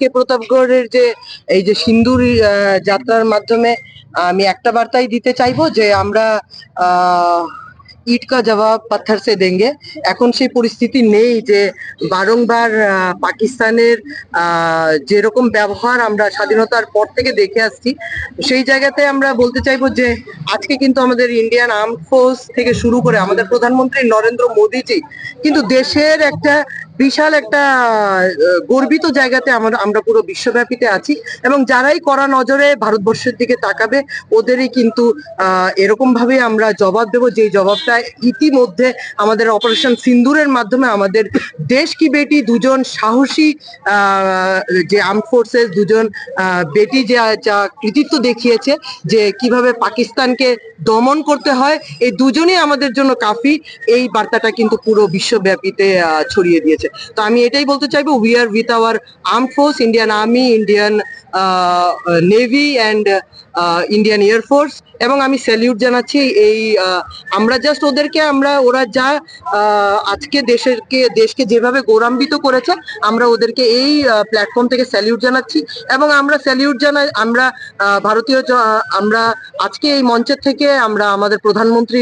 কে প্রতাপগড়ের যে এই যে সিন্দুর যাত্রার মাধ্যমে আমি একটা বার্তাই দিতে চাইবো যে আমরা আহ ইট কা জবাব পাথর সে দেঙ্গে। এখন সেই পরিস্থিতি নেই যে বারংবার পাকিস্তানের যেরকম ব্যবহার আমরা স্বাধীনতার পর থেকে দেখে আসছি, সেই জায়গাতে আমরা বলতে চাইবো যে আজকে কিন্তু আমাদের ইন্ডিয়ান আর্ম ফোর্স থেকে শুরু করে আমাদের প্রধানমন্ত্রী নরেন্দ্র মোদীজি কিন্তু দেশের একটা বিশাল একটা গর্বিত জায়গাতে আমরা পুরো বিশ্বব্যাপীতে আছি, এবং যারাই কড়া নজরে ভারতবর্ষের দিকে তাকাবে ওদেরই কিন্তু এরকম ভাবে আমরা জবাব দেব, যে জবাবটা ইতিমধ্যে আমাদের অপারেশন সিন্দুরের মাধ্যমে আমাদের দেশ কি বেটি দুজন সাহসী যে আর্ম ফোর্সেস দুজন বেটি যা কৃতিত্ব দেখিয়েছে, যে কিভাবে পাকিস্তানকে দমন করতে হয়, এই দুজনই আমাদের জন্য কাফি। এই বার্তাটা কিন্তু পুরো বিশ্বব্যাপীতে ছড়িয়ে দিয়েছে। তো আমি এটাই বলতে চাইবো, we are with our arm force, Indian army, Indian navy and Indian air force, এবং আমি স্যালিউট জানাচ্ছি। এই আমরা জাস্ট ওদেরকে ওরা যা আজকে দেশকে যেভাবে গৌরবান্বিত করেছে, আমরা ওদেরকে এই প্ল্যাটফর্ম থেকে স্যালিউট জানাচ্ছি। এবং আমরা স্যালিউট জানাই, আমরা আমরা আজকে এই মঞ্চের থেকে আমরা আমাদের প্রধানমন্ত্রী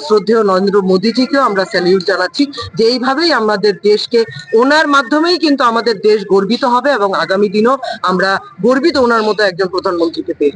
শ্রদ্ধেয় নরেন্দ্র মোদীজিকেও আমরা স্যালিউট জানাচ্ছি, যে এইভাবেই আমাদের দেশকে, ওনার মাধ্যমেই কিন্তু আমাদের দেশ গর্বিত হবে, এবং আগামী দিনও আমরা গর্বিত ওনার মতো একজন প্রধানমন্ত্রীকে পেয়ে।